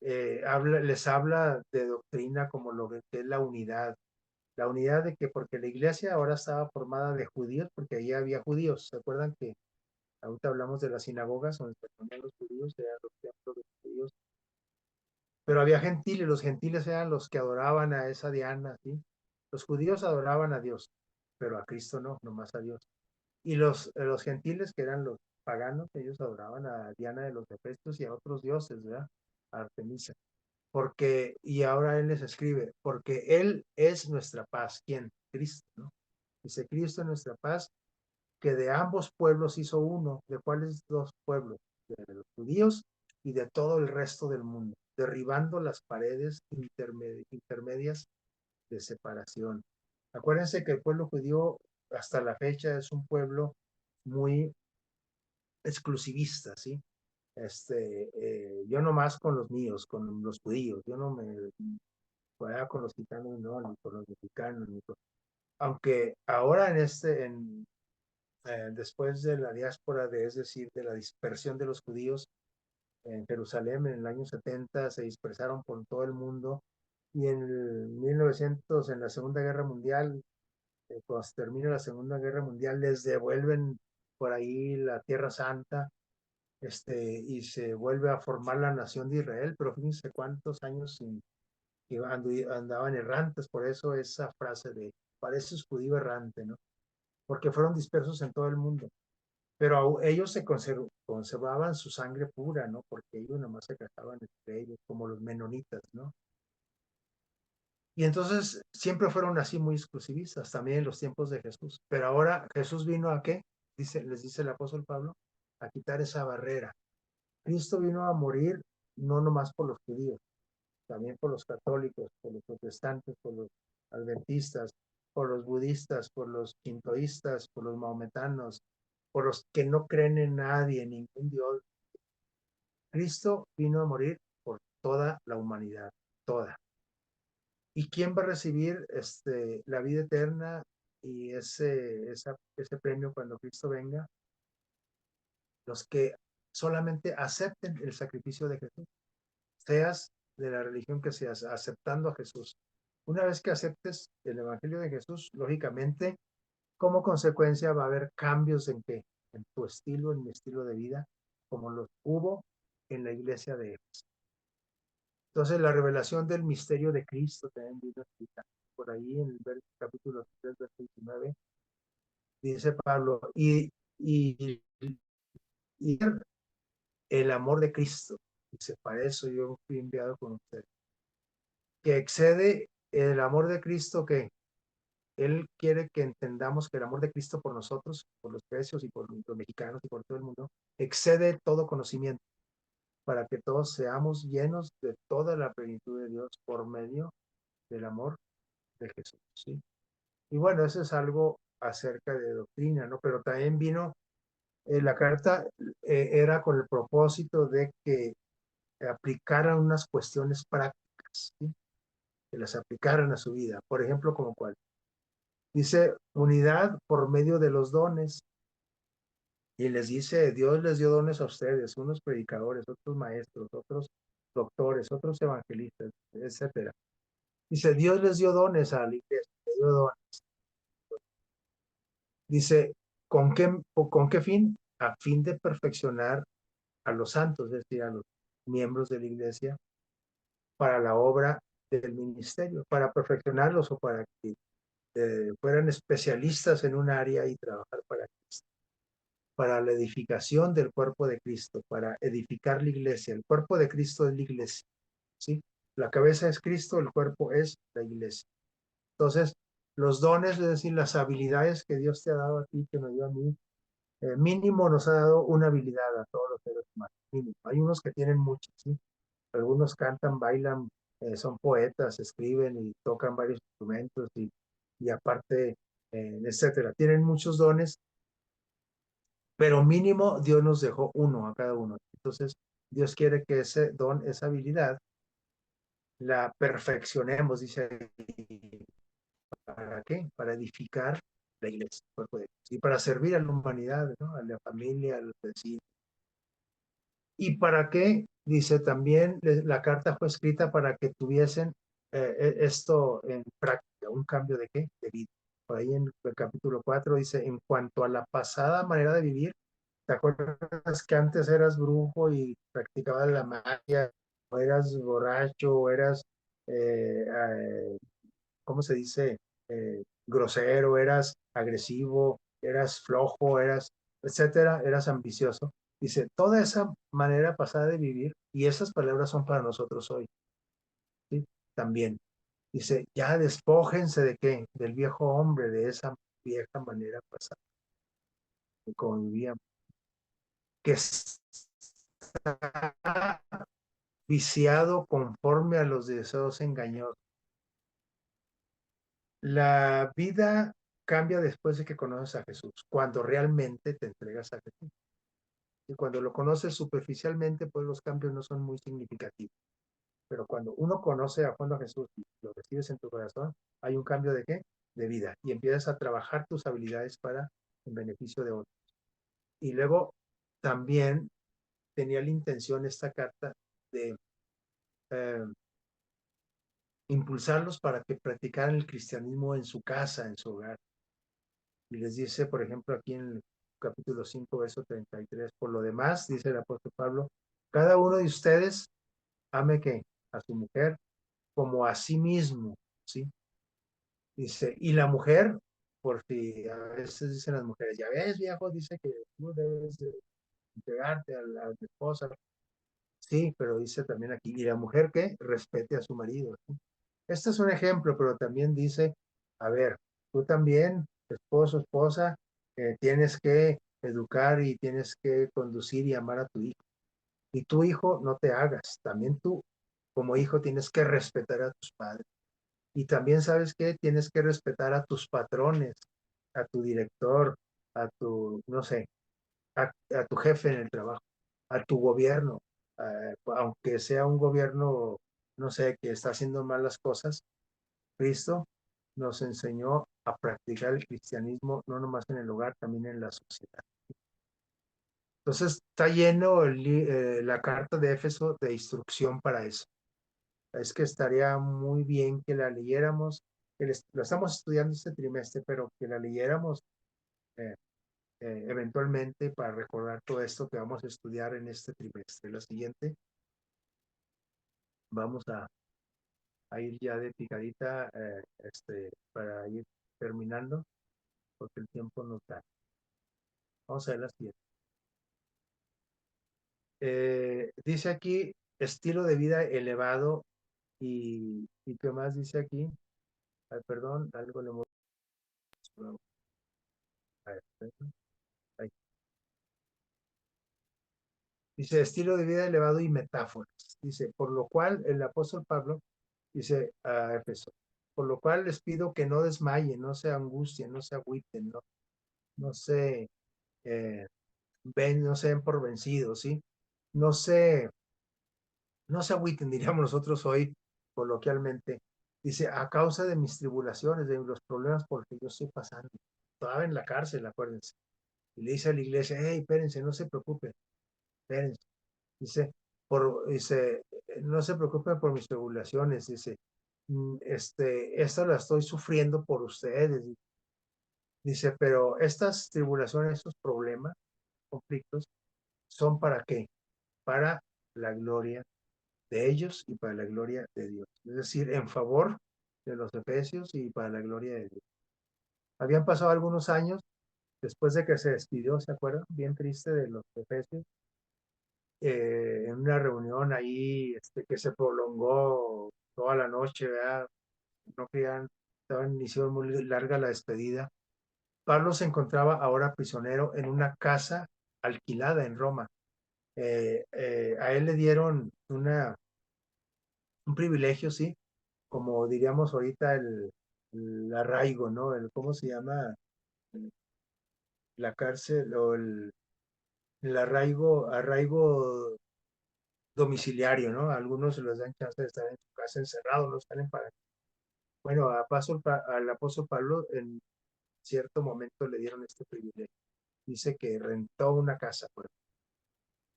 Les habla de doctrina como lo que es la unidad de que porque la iglesia ahora estaba formada de judíos, porque ahí había judíos, ¿se acuerdan que ahorita hablamos de las sinagogas donde se ponían los judíos, eran los templos de los judíos, pero había gentiles, los gentiles eran los que adoraban a esa Diana, ¿sí? Los judíos adoraban a Dios, pero a Cristo no, nomás a Dios. Y los gentiles, que eran los paganos, ellos adoraban a Diana de los Efesios y a otros dioses, ¿verdad? A Artemisa. Porque, y ahora Él les escribe, porque Él es nuestra paz. ¿Quién? Cristo, ¿no? Dice, Cristo es nuestra paz, que de ambos pueblos hizo uno. ¿De cuáles dos pueblos? De los judíos y de todo el resto del mundo, derribando las paredes intermedias de separación. Acuérdense que el pueblo judío hasta la fecha es un pueblo muy exclusivista, ¿sí? Yo nomás con los míos, con los judíos, yo no me fuera con los gitanos, no, ni con los mexicanos, ni con... Aunque ahora después de la diáspora, es decir, de la dispersión de los judíos en Jerusalén en el año 70, se dispersaron por todo el mundo y en el 1900, en la Segunda Guerra Mundial, cuando se termina la Segunda Guerra Mundial, les devuelven por ahí la Tierra Santa, y se vuelve a formar la nación de Israel, pero fíjense cuántos años que andaban errantes, por eso esa frase de parece judío errante, ¿no? Porque fueron dispersos en todo el mundo, pero ellos se conservaban su sangre pura, ¿no? Porque ellos nomás se casaban entre ellos, como los menonitas, ¿no? Y entonces siempre fueron así muy exclusivistas, también en los tiempos de Jesús. Pero ahora Jesús vino a qué? Les dice el apóstol Pablo, a quitar esa barrera. Cristo vino a morir no nomás por los judíos, también por los católicos, por los protestantes, por los adventistas, por los budistas, por los shintoístas, por los mahometanos, por los que no creen en nadie, en ningún Dios. Cristo vino a morir por toda la humanidad, toda. ¿Y quién va a recibir la vida eterna y ese premio cuando Cristo venga? Los que solamente acepten el sacrificio de Jesús, seas de la religión que seas, aceptando a Jesús. Una vez que aceptes el Evangelio de Jesús, lógicamente, como consecuencia va a haber cambios en qué, en tu estilo, en mi estilo de vida, como los hubo en la iglesia de Éfeso. Entonces, la revelación del misterio de Cristo también vino explicar por ahí en el capítulo 3, verso 19, dice Pablo, y el amor de Cristo, dice, para eso yo fui enviado con usted, que excede el amor de Cristo, que Él quiere que entendamos que el amor de Cristo por nosotros, por los precios y por los mexicanos y por todo el mundo, excede todo conocimiento, para que todos seamos llenos de toda la plenitud de Dios por medio del amor de Jesús, ¿sí? Y bueno, eso es algo acerca de doctrina, ¿no? Pero también vino, la carta era con el propósito de que aplicaran unas cuestiones prácticas, ¿sí? Que las aplicaran a su vida. Por ejemplo, como cuál. Dice, unidad por medio de los dones. Y les dice, Dios les dio dones a ustedes, unos predicadores, otros maestros, otros doctores, otros evangelistas, etcétera. Dice, Dios les dio dones a la iglesia, les dio dones. Dice, ¿con qué fin? A fin de perfeccionar a los santos, es decir, a los miembros de la iglesia, para la obra del ministerio, para perfeccionarlos o para que fueran especialistas en un área y trabajar para Cristo, para la edificación del cuerpo de Cristo, para edificar la iglesia. El cuerpo de Cristo es la iglesia, ¿sí? La cabeza es Cristo, el cuerpo es la iglesia. Entonces, los dones, es decir, las habilidades que Dios te ha dado a ti, que me dio a mí, mínimo nos ha dado una habilidad a todos los seres humanos. Mínimo. Hay unos que tienen muchas, ¿sí? Algunos cantan, bailan, son poetas, escriben y tocan varios instrumentos y aparte, etcétera. Tienen muchos dones, pero mínimo Dios nos dejó uno a cada uno. Entonces, Dios quiere que ese don, esa habilidad, la perfeccionemos, dice, ¿para qué? Para edificar la iglesia, el cuerpo de Cristo, y para servir a la humanidad, ¿no? A la familia, a los vecinos. ¿Y para qué? Dice también, la carta fue escrita para que tuviesen esto en práctica, un cambio de qué? De vida. Por ahí en el capítulo 4 dice, en cuanto a la pasada manera de vivir, ¿te acuerdas que antes eras brujo y practicabas la magia, o eras borracho, o eras, ¿cómo se dice? Grosero, eras agresivo, eras flojo, eras, etcétera, eras ambicioso. Dice, toda esa manera pasada de vivir, y esas palabras son para nosotros hoy, ¿sí? También. Dice, ya despójense de qué? Del viejo hombre, de esa vieja manera pasada que convivíamos, que está viciado conforme a los deseos engañosos. La vida cambia después de que conoces a Jesús, cuando realmente te entregas a Jesús. Y cuando lo conoces superficialmente, pues los cambios no son muy significativos. Pero cuando uno conoce a fondo a Jesús y lo recibes en tu corazón, hay un cambio de qué? De vida. Y empiezas a trabajar tus habilidades para en beneficio de otros. Y luego también tenía la intención esta carta de eh, impulsarlos para que practicaran el cristianismo en su casa, en su hogar. Y les dice, por ejemplo, aquí en el capítulo 5, verso 33. Por lo demás, dice el apóstol Pablo, cada uno de ustedes ame que a su mujer como a sí mismo, ¿sí? Dice, y la mujer, por si a veces dicen las mujeres, ya ves, viejo, dice que tú debes de entregarte a tu esposa. Sí, pero dice también aquí, y la mujer que respete a su marido, ¿sí? Este es un ejemplo, pero también dice, a ver, tú también, esposo, esposa, tienes que educar y tienes que conducir y amar a tu hijo. Y tu hijo no te hagas, también tú como hijo tienes que respetar a tus padres. Y también sabes que tienes que respetar a tus patrones, a tu director, a tu, no sé, a tu jefe en el trabajo, a tu gobierno, aunque sea un gobierno, no sé, que está haciendo malas cosas. Cristo nos enseñó a practicar el cristianismo no nomás en el hogar, también en la sociedad. Entonces está lleno la carta de Éfeso de instrucción para eso. Es que estaría muy bien que la leyéramos, lo estamos estudiando este trimestre, pero que la leyéramos eh, eventualmente para recordar todo esto que vamos a estudiar en este trimestre. La siguiente, vamos a ir ya de picadita para ir terminando, porque el tiempo nos da. Vamos a ver la siguiente. Dice aquí, estilo de vida elevado y ¿qué más dice aquí? Ay, perdón, algo le hemos... Ahí. Dice, estilo de vida elevado y metáforas. Dice, por lo cual el apóstol Pablo dice a Éfeso, por lo cual les pido que no desmayen, no se angustien, no se agüiten, no se no se den por vencidos, ¿sí? No se, no se agüiten, diríamos nosotros hoy coloquialmente. Dice, a causa de mis tribulaciones, de los problemas por que yo estoy pasando. Estaba en la cárcel, acuérdense. Y le dice a la iglesia, hey, espérense, no se preocupen, espérense. Dice, no se preocupen por mis tribulaciones, dice, esta la estoy sufriendo por ustedes. Dice, pero estas tribulaciones, estos problemas, conflictos, ¿son para qué? Para la gloria de ellos y para la gloria de Dios. Es decir, en favor de los efesios y para la gloria de Dios. Habían pasado algunos años después de que se despidió, ¿se acuerdan? Bien triste de los efesios. En una reunión ahí que se prolongó toda la noche, ¿verdad? No querían, hicieron muy larga la despedida. Pablo se encontraba ahora prisionero en una casa alquilada en Roma. A él le dieron un privilegio, sí, como diríamos ahorita el arraigo, ¿no? ¿Cómo se llama? La cárcel o el arraigo domiciliario, ¿no? A algunos se les dan chance de estar en su casa encerrados, no están en paga. Bueno, al apóstol Pablo en cierto momento le dieron este privilegio. Dice que rentó una casa, pues,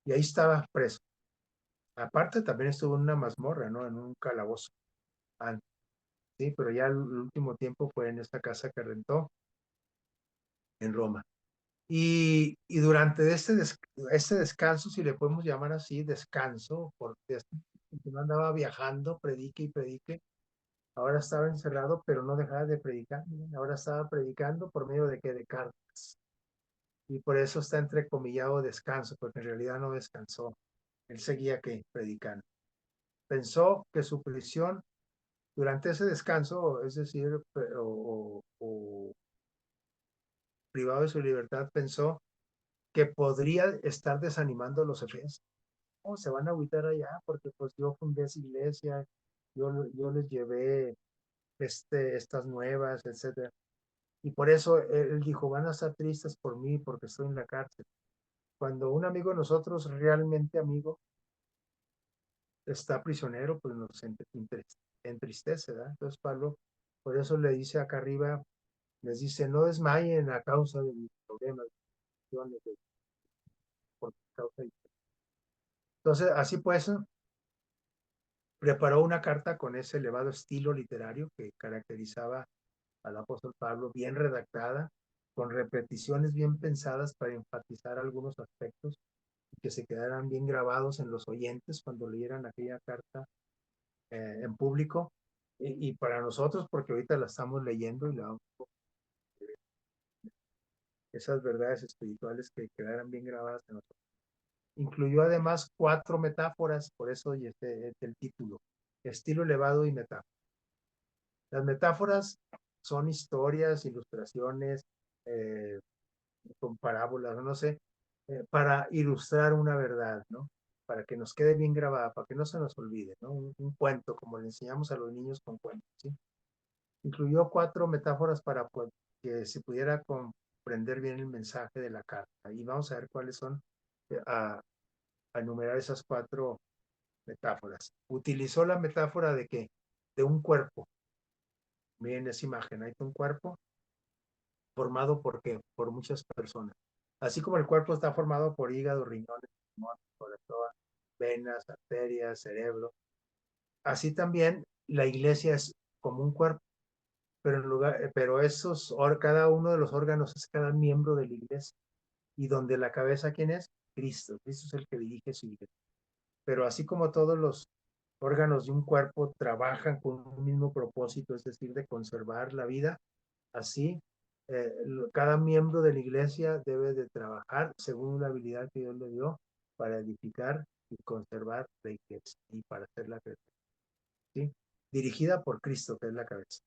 y ahí estaba preso. Aparte también estuvo en una mazmorra, ¿no? En un calabozo. Sí, pero ya el último tiempo fue en esta casa que rentó en Roma. Y durante este descanso, si le podemos llamar así, descanso, porque no andaba viajando, predique y predique, ahora estaba encerrado, pero no dejaba de predicar. Ahora estaba predicando por medio de qué, de cartas. Y por eso está entrecomillado descanso, porque en realidad no descansó. Él seguía que predicando. Pensó que su prisión durante ese descanso, es decir, o privado de su libertad, pensó que podría estar desanimando a los efesios. Oh, se van a agüitar allá porque pues yo fundé esa iglesia, yo les llevé estas nuevas, etcétera. Y por eso él dijo, van a estar tristes por mí porque estoy en la cárcel. Cuando un amigo de nosotros, realmente amigo, está prisionero, pues nos entristece, ¿verdad? Entonces Pablo, por eso le dice acá arriba, les dice, no desmayen a causa de mis problemas, por causa de... Entonces, así pues, preparó una carta con ese elevado estilo literario que caracterizaba al apóstol Pablo, bien redactada, con repeticiones bien pensadas para enfatizar algunos aspectos y que se quedaran bien grabados en los oyentes cuando leyeran aquella carta en público. Y para nosotros, porque ahorita la estamos leyendo y esas verdades espirituales que quedaran bien grabadas en nosotros. Incluyó además 4 metáforas, por eso el título, estilo elevado y metáfora. Las metáforas son historias, ilustraciones, eh, con parábolas, no sé, para ilustrar una verdad, ¿no? Para que nos quede bien grabada, para que no se nos olvide, ¿no? Un cuento, como le enseñamos a los niños con cuentos, ¿sí? Incluyó 4 metáforas para que se pudiera comprender bien el mensaje de la carta. Y vamos a ver cuáles son, a enumerar esas 4 metáforas. Utilizó la metáfora de que de un cuerpo. Miren esa imagen, hay un cuerpo formado por muchas personas. Así como el cuerpo está formado por hígado, riñones, pulmones, corazón, venas, arterias, cerebro. Así también la iglesia es como un cuerpo, pero cada uno de los órganos es cada miembro de la iglesia. Y donde la cabeza, ¿quién es? Cristo. Cristo es el que dirige su iglesia. Pero así como todos los órganos de un cuerpo trabajan con un mismo propósito, es decir, de conservar la vida, así eh, cada miembro de la iglesia debe de trabajar según la habilidad que Dios le dio para edificar y conservar la iglesia y para hacerla crecer, ¿sí? Dirigida por Cristo, que es la cabeza.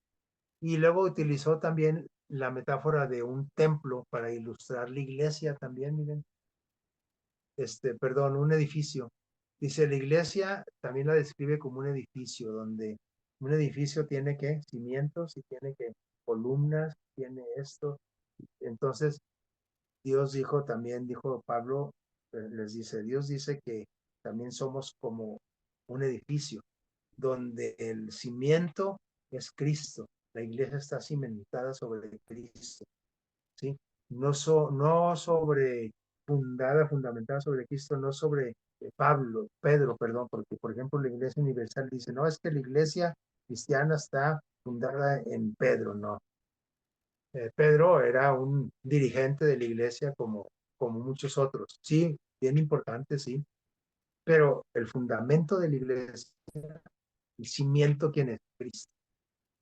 Y luego utilizó también la metáfora de un templo para ilustrar la iglesia también, miren, perdón, un edificio. Dice, la iglesia también la describe como un edificio, donde un edificio tiene que cimientos y tiene que columnas, tiene esto. Entonces, Dios dijo también, dijo Pablo, les dice, Dios dice que también somos como un edificio, donde el cimiento es Cristo. La iglesia está cimentada sobre Cristo, ¿sí? No sobre fundamentada sobre Cristo, no sobre Pedro, perdón, porque por ejemplo la Iglesia Universal dice, no, es que la Iglesia cristiana está fundada en Pedro, no. Pedro era un dirigente de la Iglesia como muchos otros, sí, bien importante, sí, pero el fundamento de la Iglesia, el cimiento, ¿quién es? Cristo.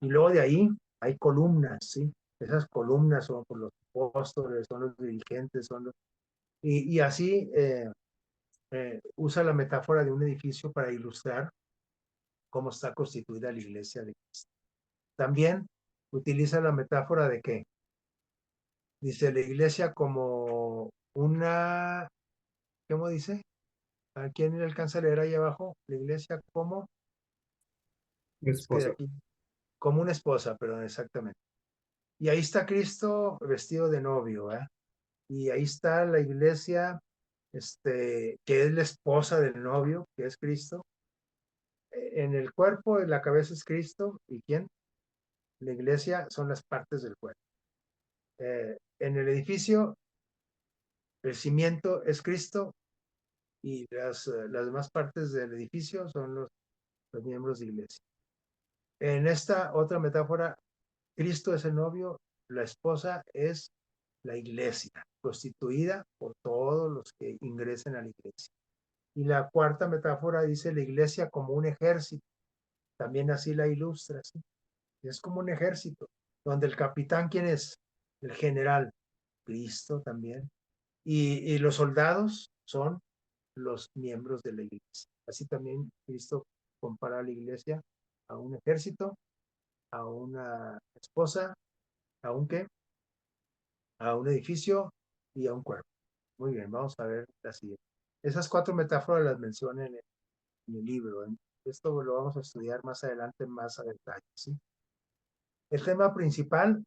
Y luego de ahí hay columnas, ¿sí? Esas columnas son por los apóstoles, son los dirigentes, y así usa la metáfora de un edificio para ilustrar cómo está constituida la iglesia de Cristo. También utiliza la metáfora de que dice la iglesia como una, ¿cómo dice? ¿A quién le alcanza a leer ahí abajo? La iglesia como, es que Esposa. aquí, como una esposa, perdón, exactamente. Y ahí está Cristo vestido de novio, ¿eh? Y ahí está la iglesia, que es la esposa del novio, que es Cristo. En el cuerpo, en la cabeza es Cristo. ¿Y quién? La iglesia son las partes del cuerpo. En el edificio, el cimiento es Cristo y las demás partes del edificio son los miembros de iglesia. En esta otra metáfora, Cristo es el novio, la esposa es la iglesia, constituida por todos los que ingresen a la iglesia. Y la cuarta metáfora dice la iglesia como un ejército, también así la ilustra, ¿sí? Es como un ejército, donde el capitán, ¿quién es? El general, Cristo también. Y los soldados son los miembros de la iglesia. Así también Cristo compara a la iglesia a un ejército, a una esposa, a un qué, a un edificio y a un cuerpo. Muy bien, vamos a ver la siguiente. Esas 4 metáforas las mencioné en el libro. Esto lo vamos a estudiar más adelante, más a detalle, ¿sí? El tema principal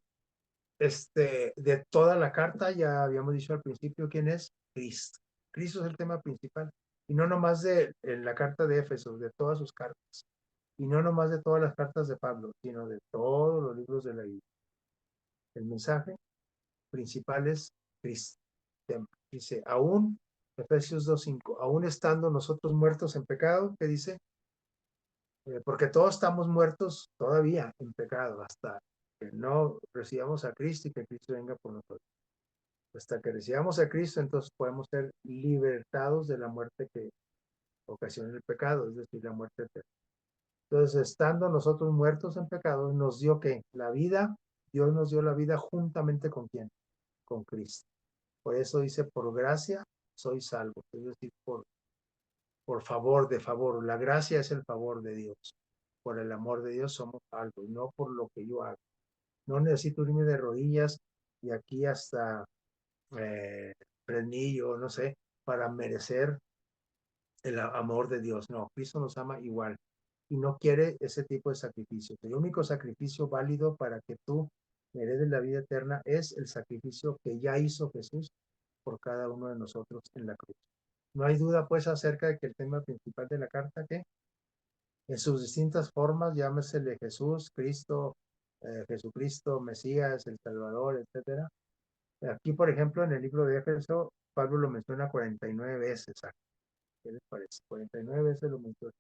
de toda la carta, ya habíamos dicho al principio quién es Cristo. Cristo es el tema principal. Y no nomás en la carta de Éfeso, de todas sus cartas. Y no nomás de todas las cartas de Pablo, sino de todos los libros de la Biblia. El mensaje principal es Cristo. Dice, aún, Efesios 2:5, aún estando nosotros muertos en pecado, ¿qué dice? Porque todos estamos muertos todavía en pecado, hasta que no recibamos a Cristo y que Cristo venga por nosotros. Hasta que recibamos a Cristo, entonces podemos ser libertados de la muerte que ocasiona el pecado, es decir, la muerte eterna. Entonces, estando nosotros muertos en pecado, nos dio que la vida, Dios nos dio la vida juntamente con quién, con Cristo. Por eso dice, por gracia soy salvo, es decir, por favor, de favor. La gracia es el favor de Dios. Por el amor de Dios somos salvos, no por lo que yo hago. No necesito irme de rodillas y aquí hasta frenillo, no sé, para merecer el amor de Dios. No, Cristo nos ama igual y no quiere ese tipo de sacrificio. El único sacrificio válido para que tú heredes la vida eterna es el sacrificio que ya hizo Jesús por cada uno de nosotros en la cruz. No hay duda pues acerca de que el tema principal de la carta, que en sus distintas formas, llámesele Jesús, Cristo, Jesucristo, Mesías, el Salvador, etcétera. Aquí, por ejemplo, en el libro de Éfeso, Pablo lo menciona 49 veces. ¿Qué les parece? 49 veces lo menciona.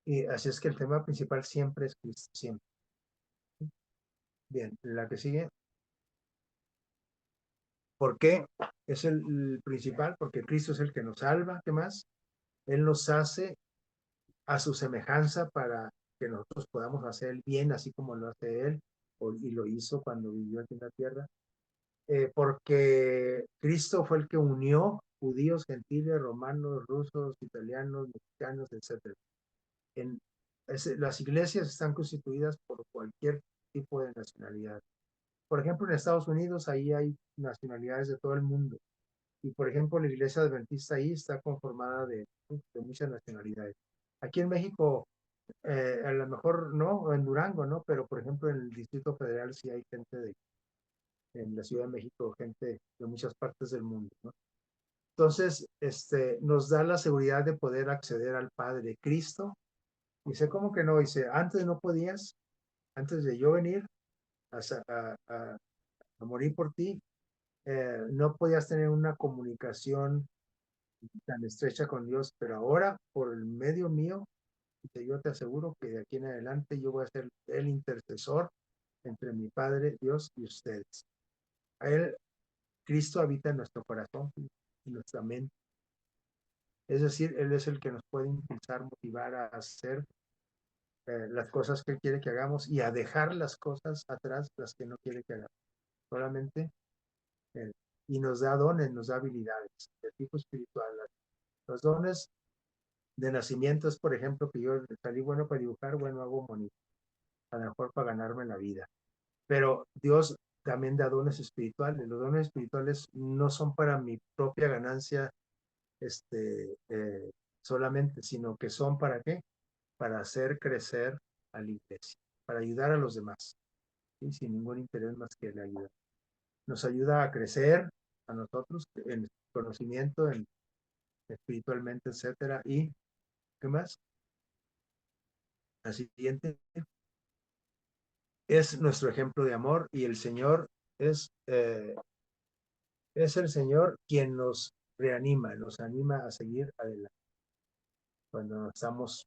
Y así es que el tema principal siempre es Cristo, siempre. Bien, la que sigue. ¿Por qué es el principal? Porque Cristo es el que nos salva. ¿Qué más? Él nos hace a su semejanza para que nosotros podamos hacer el bien así como lo hace Él y lo hizo cuando vivió aquí en la tierra. Porque Cristo fue el que unió judíos, gentiles, romanos, rusos, italianos, mexicanos, etcétera. En, las iglesias están constituidas por cualquier tipo de nacionalidad. Por ejemplo, en Estados Unidos ahí hay nacionalidades de todo el mundo. Y por ejemplo, la iglesia adventista ahí está conformada de muchas nacionalidades. Aquí en México, a lo mejor no, o en Durango, ¿no? Pero por ejemplo, en el Distrito Federal sí hay gente en la Ciudad de México, gente de muchas partes del mundo, ¿no? Entonces, nos da la seguridad de poder acceder al Padre Cristo. Dice, ¿cómo que no? Dice, antes no podías, antes de yo venir a, a morir por ti, no podías tener una comunicación tan estrecha con Dios, pero ahora, por el medio mío, yo te aseguro que de aquí en adelante yo voy a ser el intercesor entre mi Padre, Dios y ustedes. A Él, Cristo habita en nuestro corazón, en nuestra mente. Es decir, Él es el que nos puede impulsar, motivar a hacer las cosas que Él quiere que hagamos y a dejar las cosas atrás, las que no quiere que hagamos. Solamente Él. Y nos da dones, nos da habilidades de tipo espiritual. Los dones de nacimiento es, por ejemplo, que yo salí bueno para dibujar, bueno, hago bonito, a lo mejor para ganarme la vida. Pero Dios también da dones espirituales. Los dones espirituales no son para mi propia ganancia solamente, sino que son para qué? Para hacer crecer a la iglesia, para ayudar a los demás, ¿sí? Sin ningún interés más que la ayuda. Nos ayuda a crecer a nosotros en conocimiento, en espiritualmente, etcétera. ¿Y qué más? La siguiente es nuestro ejemplo de amor y el Señor es, eh, es el Señor quien nos reanima, nos anima a seguir adelante cuando nos estamos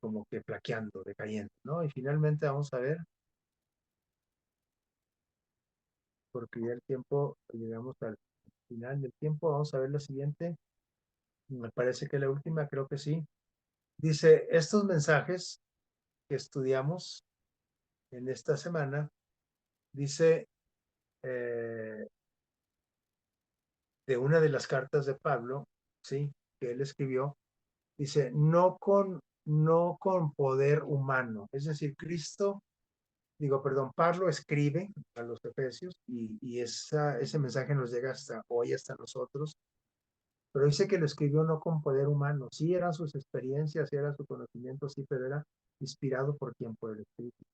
como que flaqueando, decayendo, ¿no? Y finalmente vamos a ver, porque ya el tiempo, llegamos al final del tiempo, vamos a ver la siguiente, me parece que la última, creo que sí. Dice, estos mensajes que estudiamos en esta semana, dice eh, de una de las cartas de Pablo, ¿sí? Que él escribió, dice, no con poder humano. Es decir, Pablo escribe a los Efesios y ese mensaje nos llega hasta hoy, hasta nosotros, pero dice que lo escribió no con poder humano. Sí eran sus experiencias, sí era su conocimiento, sí, pero era inspirado por quien, por el Espíritu.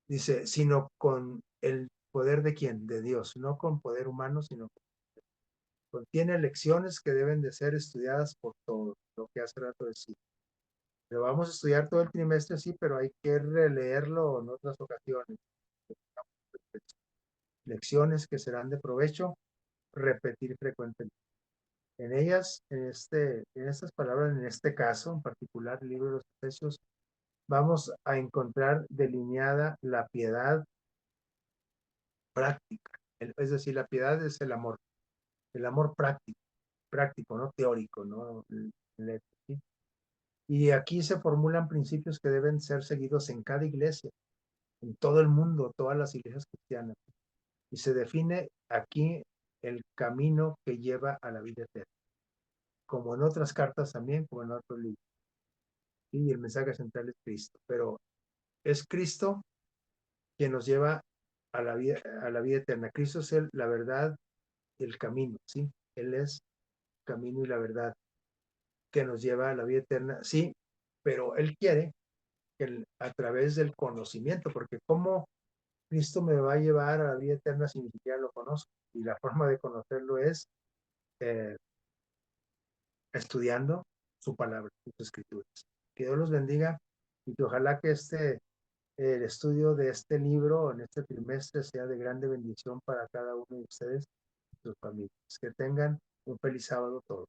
Dice, sino con el poder de quién, de Dios, no con poder humano, sino contiene lecciones que deben de ser estudiadas por todos, lo que hace rato decía. Lo vamos a estudiar todo el trimestre, sí, pero hay que releerlo en otras ocasiones. Lecciones que serán de provecho, repetir frecuentemente. En ellas, en estas palabras, en este caso, en particular, el libro de los Efesios, vamos a encontrar delineada la piedad práctica. Es decir, la piedad es el amor práctico, práctico, no teórico, no. ¿Sí? Y aquí se formulan principios que deben ser seguidos en cada iglesia, en todo el mundo, todas las iglesias cristianas. Y se define aquí el camino que lleva a la vida eterna, como en otras cartas también, como en otros libros. Y el mensaje central es Cristo, pero es Cristo quien nos lleva a la vida eterna. Cristo es la verdad y el camino, ¿sí? Él es el camino y la verdad que nos lleva a la vida eterna, sí, pero Él quiere que a través del conocimiento, porque ¿cómo Cristo me va a llevar a la vida eterna si ni siquiera lo conozco? Y la forma de conocerlo es eh, estudiando su palabra, sus escrituras. Que Dios los bendiga y que ojalá que el estudio de este libro en este trimestre sea de grande bendición para cada uno de ustedes y sus familias. Que tengan un feliz sábado todos.